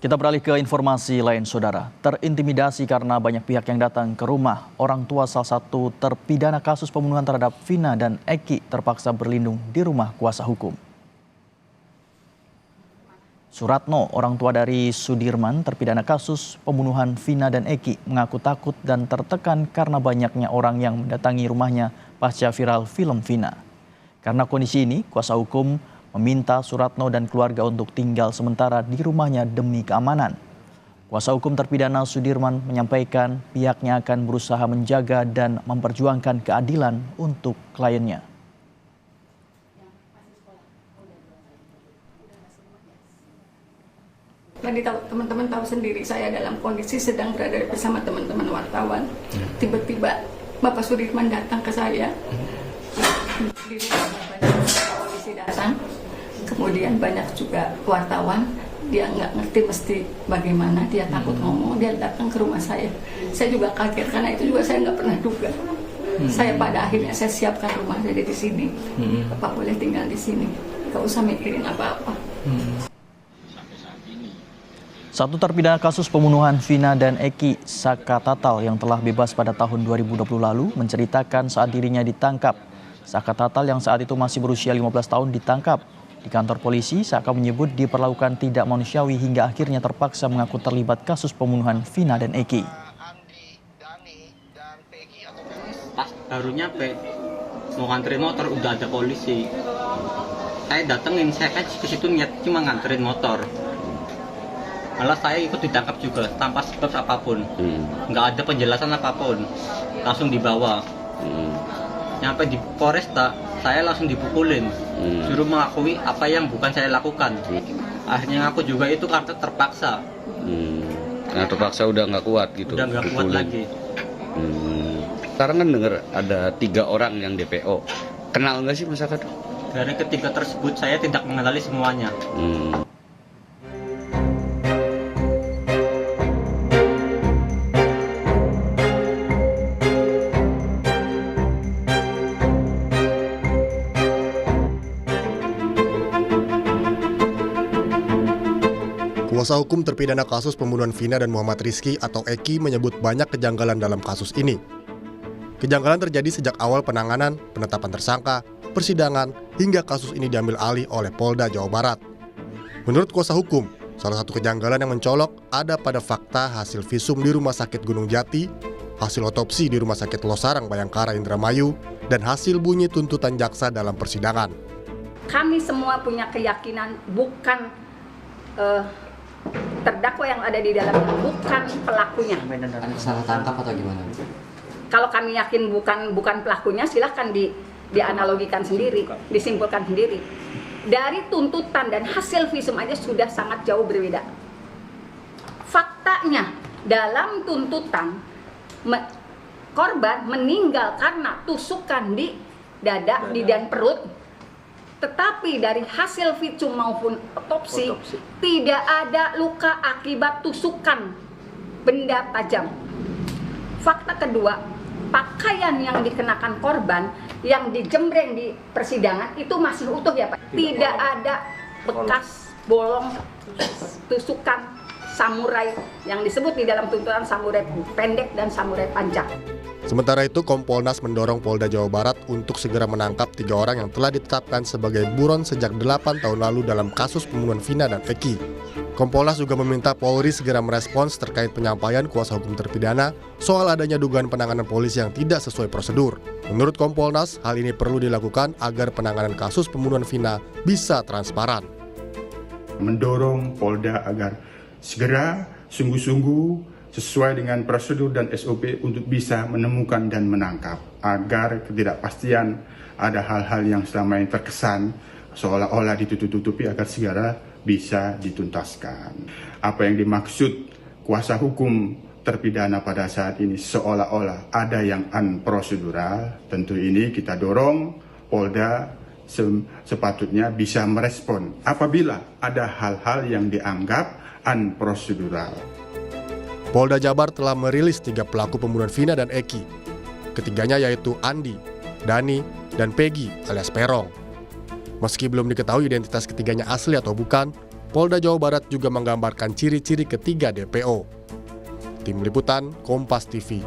Kita beralih ke informasi lain, saudara. Terintimidasi karena banyak pihak yang datang ke rumah, orang tua salah satu terpidana kasus pembunuhan terhadap Vina dan Eki terpaksa berlindung di rumah kuasa hukum. Suratno, orang tua dari Sudirman, terpidana kasus pembunuhan Vina dan Eki, mengaku takut dan tertekan karena banyaknya orang yang mendatangi rumahnya pasca viral film Vina. Karena kondisi ini, kuasa hukum meminta Suratno dan keluarga untuk tinggal sementara di rumahnya demi keamanan. Kuasa hukum terpidana Sudirman menyampaikan pihaknya akan berusaha menjaga dan memperjuangkan keadilan untuk kliennya. Tadi teman-teman tahu sendiri, saya dalam kondisi sedang berada bersama teman-teman wartawan. Tiba-tiba Bapak Sudirman datang ke saya. Di rumah banyak polisi datang. Kemudian banyak juga wartawan, dia nggak ngerti mesti bagaimana, dia takut ngomong, dia datang ke rumah saya. Saya juga kaget karena itu juga saya nggak pernah duga. Saya pada akhirnya saya siapkan rumah jadi di sini. Bapak boleh tinggal di sini, nggak usah mikirin apa-apa. Satu terpidana kasus pembunuhan Vina dan Eki, Saka Tatal, yang telah bebas pada tahun 2020 lalu, menceritakan saat dirinya ditangkap. Saka Tatal yang saat itu masih berusia 15 tahun ditangkap. Di kantor polisi, Saka menyebut diperlakukan tidak manusiawi hingga akhirnya terpaksa mengaku terlibat kasus pembunuhan Vina dan Eki. Pas baru nyampe, mau nganterin motor udah ada polisi. Saya datengin, saya kan ke situ niat cuma nganterin motor. Malah saya ikut ditangkap juga tanpa sebab apapun, nggak ada penjelasan apapun, langsung dibawa. Nyampe di Polresta, saya langsung dipukulin, suruh mengakui apa yang bukan saya lakukan. Akhirnya ngaku juga itu karena terpaksa. Nah terpaksa udah nggak kuat gitu. Udah nggak kuat lagi. Sekarang kan dengar ada 3 orang yang DPO. Kenal nggak sih masyarakat? Dari ketiga tersebut saya tidak mengenali semuanya. Kuasa hukum terpidana kasus pembunuhan Vina dan Muhammad Rizky atau Eki menyebut banyak kejanggalan dalam kasus ini. Kejanggalan terjadi sejak awal penanganan, penetapan tersangka, persidangan, hingga kasus ini diambil alih oleh Polda Jawa Barat. Menurut kuasa hukum, salah satu kejanggalan yang mencolok ada pada fakta hasil visum di Rumah Sakit Gunung Jati, hasil otopsi di Rumah Sakit Losarang Bayangkara Indramayu, dan hasil bunyi tuntutan jaksa dalam persidangan. Kami semua punya keyakinan bukan terdakwa yang ada di dalamnya, bukan pelakunya. Ada salah tangkap atau gimana? Kalau kami yakin bukan pelakunya, silahkan dianalogikan sendiri, disimpulkan sendiri. Dari tuntutan dan hasil visum aja sudah sangat jauh berbeda. Faktanya dalam tuntutan korban meninggal karena tusukan di dada, di dan perut. Tetapi dari hasil visum maupun otopsi tidak ada luka akibat tusukan benda tajam. Fakta kedua, pakaian yang dikenakan korban yang dijembreng di persidangan itu masih utuh ya Pak. Tidak ada bekas bolong tusukan samurai yang disebut di dalam tuntutan samurai pendek dan samurai panjang. Sementara itu, Kompolnas mendorong Polda Jawa Barat untuk segera menangkap 3 orang yang telah ditetapkan sebagai buron sejak 8 tahun lalu dalam kasus pembunuhan Vina dan Eki. Kompolnas juga meminta Polri segera merespons terkait penyampaian kuasa hukum terpidana soal adanya dugaan penanganan polisi yang tidak sesuai prosedur. Menurut Kompolnas, hal ini perlu dilakukan agar penanganan kasus pembunuhan Vina bisa transparan. Mendorong Polda agar segera sungguh-sungguh sesuai dengan prosedur dan SOP untuk bisa menemukan dan menangkap, agar ketidakpastian ada hal-hal yang selama ini terkesan seolah-olah ditutup-tutupi agar segera bisa dituntaskan. Apa yang dimaksud kuasa hukum terpidana pada saat ini seolah-olah ada yang unprosedural, tentu ini kita dorong Polda sepatutnya bisa merespon apabila ada hal-hal yang dianggap unprosedural. Polda Jabar telah merilis 3 pelaku pembunuhan Vina dan Eki. Ketiganya yaitu Andi, Dani, dan Peggy alias Perong. Meski belum diketahui identitas ketiganya asli atau bukan, Polda Jawa Barat juga menggambarkan ciri-ciri ketiga DPO. Tim Liputan, Kompas TV.